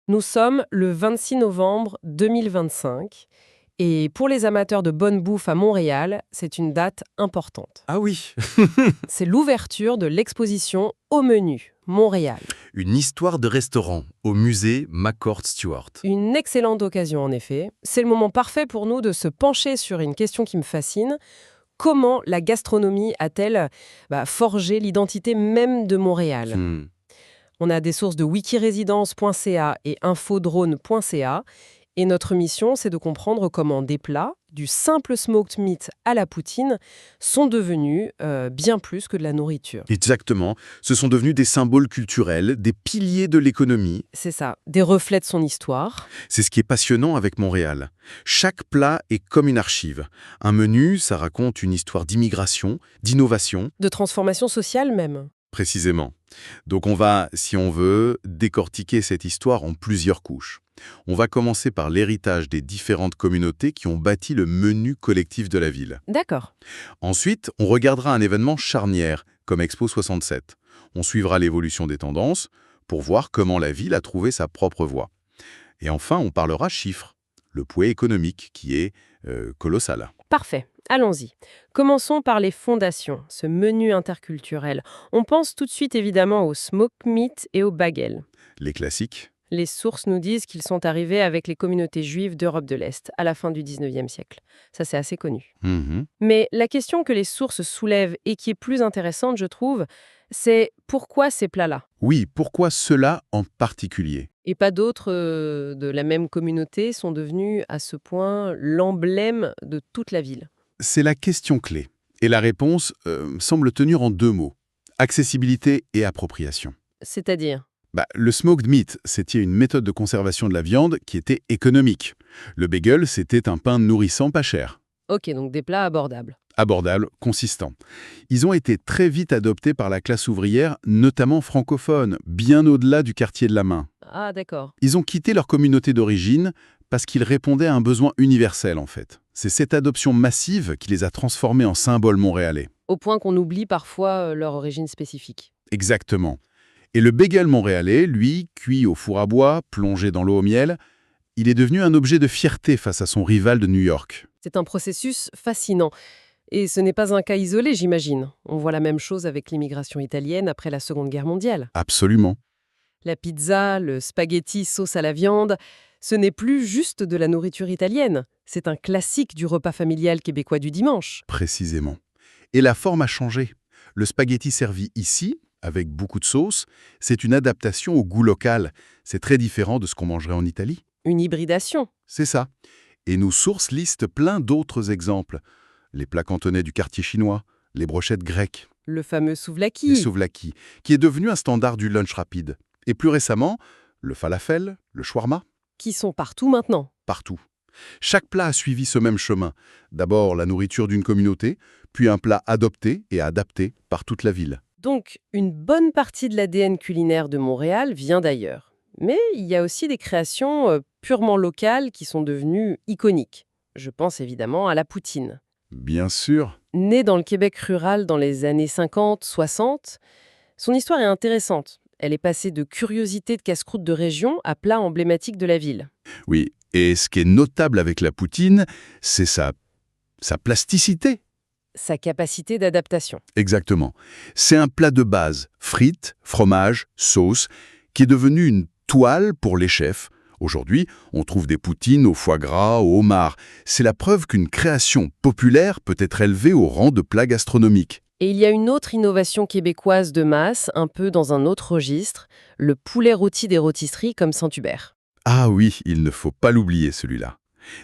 Nous sommes le 26 novembre 2025 et pour les amateurs de bonne bouffe à Montréal, c'est une date importante. Ah oui. C'est l'ouverture de l'exposition Au Menu, Montréal. Une histoire de restaurant au musée McCord Stewart. Une excellente occasion en effet. C'est le moment parfait pour nous de se pencher sur une question qui me fascine. Comment la gastronomie a-t-elle forgé l'identité même de Montréal? On a des sources de wikiresidence.ca et infodrone.ca. Et notre mission, c'est de comprendre comment des plats, du simple smoked meat à la poutine, sont devenus bien plus que de la nourriture. Exactement. Ce sont devenus des symboles culturels, des piliers de l'économie. C'est ça, des reflets de son histoire. C'est ce qui est passionnant avec Montréal. Chaque plat est comme une archive. Un menu, ça raconte une histoire d'immigration, d'innovation. De transformation sociale même. Précisément. Donc on va, si on veut, décortiquer cette histoire en plusieurs couches. On va commencer par l'héritage des différentes communautés qui ont bâti le menu collectif de la ville. D'accord. Ensuite, on regardera un événement charnière, comme Expo 67. On suivra l'évolution des tendances pour voir comment la ville a trouvé sa propre voie. Et enfin, on parlera chiffres, le poids économique qui est colossal. Parfait. Allons-y. Commençons par les fondations, ce menu interculturel. On pense tout de suite évidemment au smoked meat et au bagel. Les classiques. Les sources nous disent qu'ils sont arrivés avec les communautés juives d'Europe de l'Est, à la fin du 19e siècle. Ça, c'est assez connu. Mais la question que les sources soulèvent et qui est plus intéressante, je trouve, c'est pourquoi ces plats-là? Oui, pourquoi cela en particulier? Et pas d'autres de la même communauté sont devenus à ce point l'emblème de toute la ville. C'est la question clé. Et la réponse semble tenir en deux mots. Accessibilité et appropriation. C'est-à-dire? Le smoked meat, c'était une méthode de conservation de la viande qui était économique. Le bagel, c'était un pain nourrissant pas cher. Ok, donc des plats abordables. Abordable, consistant. Ils ont été très vite adoptés par la classe ouvrière, notamment francophone, bien au-delà du quartier de la main. Ah, d'accord. Ils ont quitté leur communauté d'origine parce qu'ils répondaient à un besoin universel, en fait. C'est cette adoption massive qui les a transformés en symboles montréalais. Au point qu'on oublie parfois leur origine spécifique. Exactement. Et le bagel montréalais, lui, cuit au four à bois, plongé dans l'eau au miel, il est devenu un objet de fierté face à son rival de New York. C'est un processus fascinant. Et ce n'est pas un cas isolé, j'imagine. On voit la même chose avec l'immigration italienne après la Seconde Guerre mondiale. Absolument. La pizza, le spaghetti sauce à la viande, ce n'est plus juste de la nourriture italienne. C'est un classique du repas familial québécois du dimanche. Précisément. Et la forme a changé. Le spaghetti servi ici, avec beaucoup de sauce, c'est une adaptation au goût local. C'est très différent de ce qu'on mangerait en Italie. Une hybridation. C'est ça. Et nos sources listent plein d'autres exemples. Les plats cantonais du quartier chinois, les brochettes grecques, Le fameux souvlaki. les souvlaki, qui est devenu un standard du lunch rapide. Et plus récemment, le falafel, le shawarma, Qui sont partout maintenant. partout. Chaque plat a suivi ce même chemin. D'abord la nourriture d'une communauté, puis un plat adopté et adapté par toute la ville. Donc, une bonne partie de l'ADN culinaire de Montréal vient d'ailleurs. Mais il y a aussi des créations purement locales qui sont devenues iconiques. Je pense évidemment à la poutine. Bien sûr. Née dans le Québec rural dans les années 50-60, son histoire est intéressante. Elle est passée de curiosité de casse-croûte de région à plat emblématique de la ville. Oui, et ce qui est notable avec la poutine, c'est sa plasticité. Sa capacité d'adaptation. Exactement. C'est un plat de base, frites, fromage, sauce, qui est devenu une toile pour les chefs. Aujourd'hui, on trouve des poutines au foie gras, au homard. C'est la preuve qu'une création populaire peut être élevée au rang de plat gastronomique. Et il y a une autre innovation québécoise de masse, un peu dans un autre registre, le poulet rôti des rôtisseries comme Saint-Hubert. Ah oui, il ne faut pas l'oublier celui-là.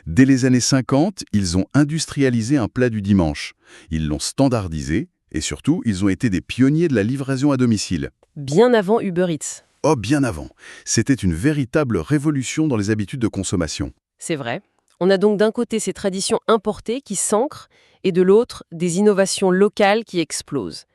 Dès les années 50, ils ont industrialisé un plat du dimanche. Ils l'ont standardisé et surtout, ils ont été des pionniers de la livraison à domicile. Bien avant Uber Eats. Oh, bien avant. C'était une véritable révolution dans les habitudes de consommation. C'est vrai. On a donc d'un côté ces traditions importées qui s'ancrent et de l'autre des innovations locales qui explosent.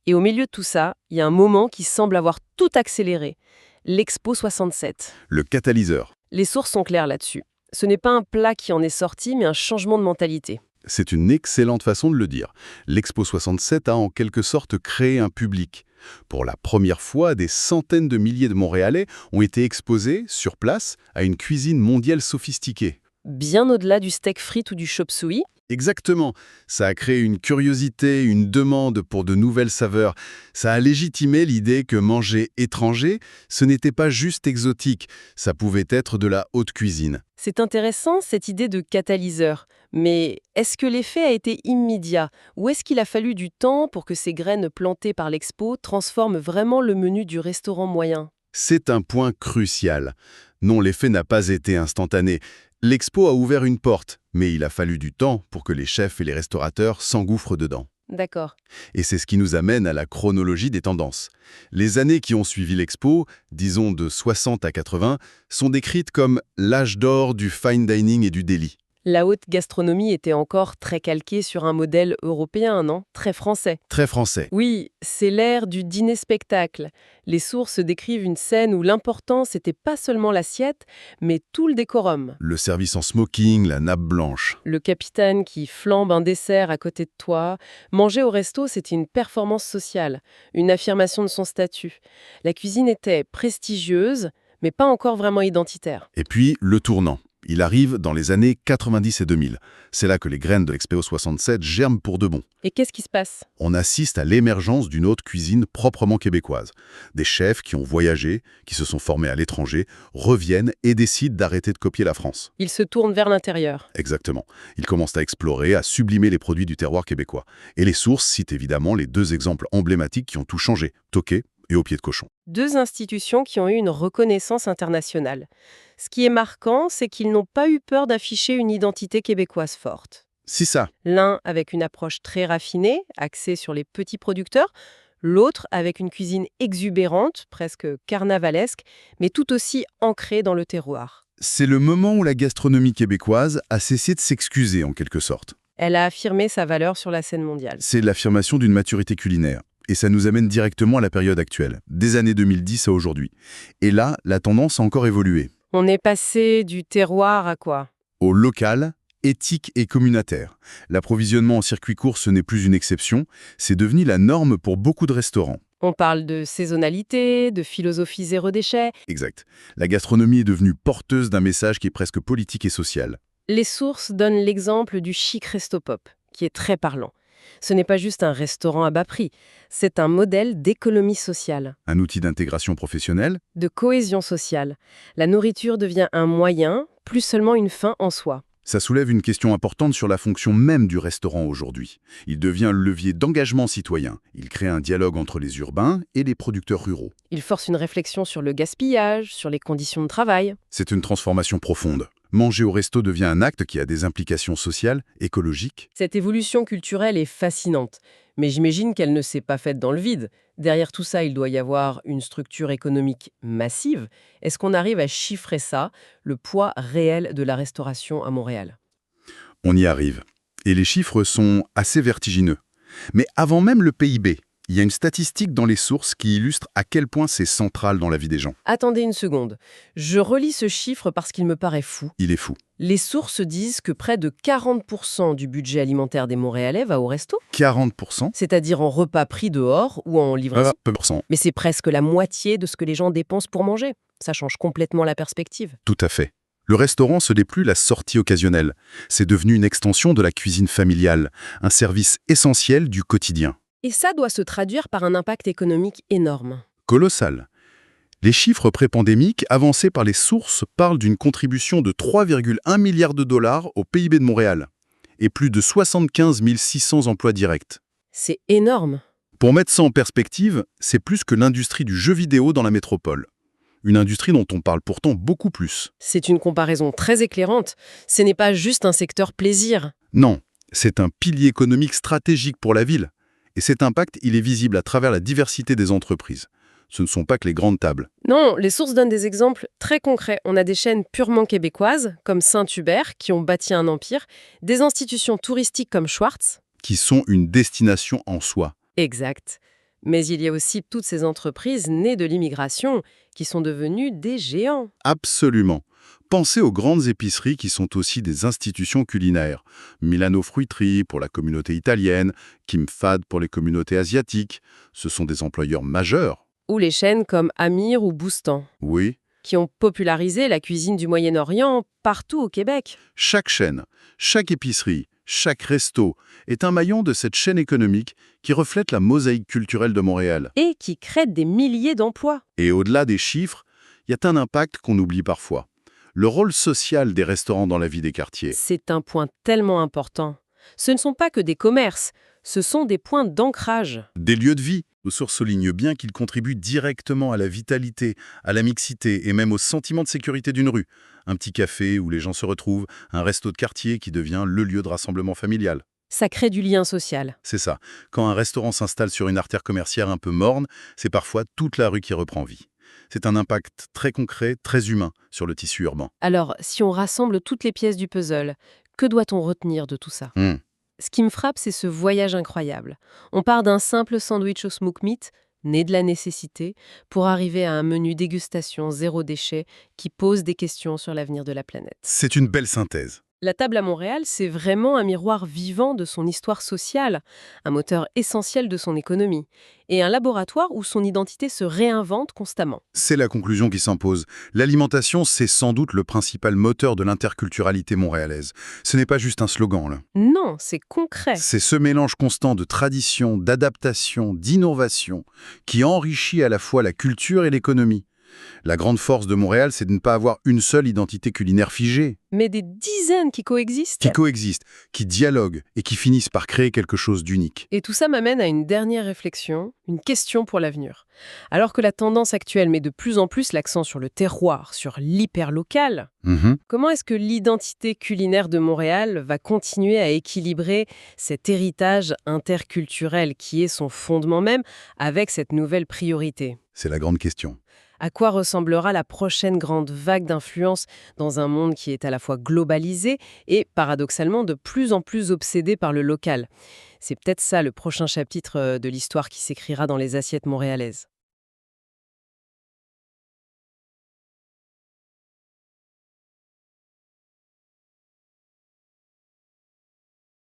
Et au milieu de tout ça, il y a un moment qui semble avoir tout accéléré. L'Expo 67. Le catalyseur. Les sources sont claires là-dessus. Ce n'est pas un plat qui en est sorti, mais un changement de mentalité. C'est une excellente façon de le dire. L'Expo 67 a en quelque sorte créé un public. Pour la première fois, des centaines de milliers de Montréalais ont été exposés, sur place, à une cuisine mondiale sophistiquée. Bien au-delà du steak frites ou du chop suey. Exactement. Ça a créé une curiosité, une demande pour de nouvelles saveurs. Ça a légitimé l'idée que manger étranger, ce n'était pas juste exotique, ça pouvait être de la haute cuisine. C'est intéressant, cette idée de catalyseur. Mais est-ce que l'effet a été immédiat? Ou est-ce qu'il a fallu du temps pour que ces graines plantées par l'expo transforment vraiment le menu du restaurant moyen? C'est un point crucial. Non, l'effet n'a pas été instantané. L'expo a ouvert une porte, mais il a fallu du temps pour que les chefs et les restaurateurs s'engouffrent dedans. D'accord. Et c'est ce qui nous amène à la chronologie des tendances. Les années qui ont suivi l'expo, disons de 60 à 80, sont décrites comme l'âge d'or du fine dining et du deli. La haute gastronomie était encore très calquée sur un modèle européen, non? Très français. Très français. Oui, c'est l'ère du dîner-spectacle. Les sources décrivent une scène où l'important, c'était pas seulement l'assiette, mais tout le décorum. Le service en smoking, la nappe blanche. Le capitaine qui flambe un dessert à côté de toi. Manger au resto, c'était une performance sociale, une affirmation de son statut. La cuisine était prestigieuse, mais pas encore vraiment identitaire. Et puis, le tournant. Il arrive dans les années 90 et 2000. C'est là que les graines de l'Expo 67 germent pour de bon. Et qu'est-ce qui se passe? On assiste à l'émergence d'une haute cuisine proprement québécoise. Des chefs qui ont voyagé, qui se sont formés à l'étranger, reviennent et décident d'arrêter de copier la France. Ils se tournent vers l'intérieur. Exactement. Ils commencent à explorer, à sublimer les produits du terroir québécois. Et les sources citent évidemment les deux exemples emblématiques qui ont tout changé, Toqué et Au pied de cochon. Deux institutions qui ont eu une reconnaissance internationale. Ce qui est marquant, c'est qu'ils n'ont pas eu peur d'afficher une identité québécoise forte. Si ça. L'un avec une approche très raffinée, axée sur les petits producteurs, l'autre avec une cuisine exubérante, presque carnavalesque, mais tout aussi ancrée dans le terroir. C'est le moment où la gastronomie québécoise a cessé de s'excuser en quelque sorte. Elle a affirmé sa valeur sur la scène mondiale. C'est l'affirmation d'une maturité culinaire. Et ça nous amène directement à la période actuelle, des années 2010 à aujourd'hui. Et là, la tendance a encore évolué. On est passé du terroir à quoi? Au local, éthique et communautaire. L'approvisionnement en circuit court, ce n'est plus une exception, c'est devenu la norme pour beaucoup de restaurants. On parle de saisonnalité, de philosophie zéro déchet. Exact. La gastronomie est devenue porteuse d'un message qui est presque politique et social. Les sources donnent l'exemple du chic resto-pop, qui est très parlant. Ce n'est pas juste un restaurant à bas prix, c'est un modèle d'économie sociale. Un outil d'intégration professionnelle. De cohésion sociale. La nourriture devient un moyen, plus seulement une fin en soi. Ça soulève une question importante sur la fonction même du restaurant aujourd'hui. Il devient le levier d'engagement citoyen. Il crée un dialogue entre les urbains et les producteurs ruraux. Il force une réflexion sur le gaspillage, sur les conditions de travail. C'est une transformation profonde. Manger au resto devient un acte qui a des implications sociales, écologiques. Cette évolution culturelle est fascinante, mais j'imagine qu'elle ne s'est pas faite dans le vide. Derrière tout ça, il doit y avoir une structure économique massive. Est-ce qu'on arrive à chiffrer ça, le poids réel de la restauration à Montréal? On y arrive. Et les chiffres sont assez vertigineux. Mais avant même le PIB, il y a une statistique dans les sources qui illustre à quel point c'est central dans la vie des gens. Attendez une seconde. Je relis ce chiffre parce qu'il me paraît fou. Il est fou. Les sources disent que près de 40% du budget alimentaire des Montréalais va au resto. 40%. C'est-à-dire en repas pris dehors ou en livraison. Mais c'est presque la moitié de ce que les gens dépensent pour manger. Ça change complètement la perspective. Tout à fait. Le restaurant, ce n'est plus la sortie occasionnelle. C'est devenu une extension de la cuisine familiale, un service essentiel du quotidien. Et ça doit se traduire par un impact économique énorme. Colossal. Les chiffres pré-pandémiques avancés par les sources parlent d'une contribution de 3,1 milliards de dollars au PIB de Montréal et plus de 75 600 emplois directs. C'est énorme. Pour mettre ça en perspective, c'est plus que l'industrie du jeu vidéo dans la métropole. Une industrie dont on parle pourtant beaucoup plus. C'est une comparaison très éclairante. Ce n'est pas juste un secteur plaisir. Non, c'est un pilier économique stratégique pour la ville. Et cet impact, il est visible à travers la diversité des entreprises. Ce ne sont pas que les grandes tables. Non, les sources donnent des exemples très concrets. On a des chaînes purement québécoises, comme Saint-Hubert, qui ont bâti un empire, des institutions touristiques comme Schwartz. Qui sont une destination en soi. Exact. Mais il y a aussi toutes ces entreprises nées de l'immigration qui sont devenues des géants. Absolument. Pensez aux grandes épiceries qui sont aussi des institutions culinaires. Milano Fruiterie pour la communauté italienne, Kim Fad pour les communautés asiatiques. Ce sont des employeurs majeurs. Ou les chaînes comme Amir ou Boustan, Oui, qui ont popularisé la cuisine du Moyen-Orient partout au Québec. chaque chaîne, chaque épicerie, chaque resto est un maillon de cette chaîne économique qui reflète la mosaïque culturelle de Montréal. Et qui créent des milliers d'emplois. Et au-delà des chiffres, il y a un impact qu'on oublie parfois. Le rôle social des restaurants dans la vie des quartiers. C'est un point tellement important. Ce ne sont pas que des commerces, ce sont des points d'ancrage. Des lieux de vie. Nos sources soulignent bien qu'ils contribuent directement à la vitalité, à la mixité et même au sentiment de sécurité d'une rue. Un petit café où les gens se retrouvent, un resto de quartier qui devient le lieu de rassemblement familial. Ça crée du lien social. C'est ça. Quand un restaurant s'installe sur une artère commerciale un peu morne, c'est parfois toute la rue qui reprend vie. C'est un impact très concret, très humain sur le tissu urbain. Alors, si on rassemble toutes les pièces du puzzle, que doit-on retenir de tout ça? Hmm. Ce qui me frappe, c'est ce voyage incroyable. On part d'un simple sandwich au smoke meat, né de la nécessité, pour arriver à un menu dégustation zéro déchet qui pose des questions sur l'avenir de la planète. C'est une belle synthèse. La table à Montréal, c'est vraiment un miroir vivant de son histoire sociale, un moteur essentiel de son économie, et un laboratoire où son identité se réinvente constamment. C'est la conclusion qui s'impose. L'alimentation, c'est sans doute le principal moteur de l'interculturalité montréalaise. Ce n'est pas juste un slogan, là. Non, c'est concret. C'est ce mélange constant de tradition, d'adaptation, d'innovation qui enrichit à la fois la culture et l'économie. La grande force de Montréal, c'est de ne pas avoir une seule identité culinaire figée, Mais des dizaines qui coexistent. qui coexistent, qui dialoguent et qui finissent par créer quelque chose d'unique. Et tout ça m'amène à une dernière réflexion, une question pour l'avenir. Alors que la tendance actuelle met de plus en plus l'accent sur le terroir, sur l'hyperlocal, comment est-ce que l'identité culinaire de Montréal va continuer à équilibrer cet héritage interculturel qui est son fondement même avec cette nouvelle priorité? C'est la grande question. À quoi ressemblera la prochaine grande vague d'influence dans un monde qui est à la fois globalisé et, paradoxalement, de plus en plus obsédé par le local? C'est peut-être ça le prochain chapitre de l'histoire qui s'écrira dans les assiettes montréalaises.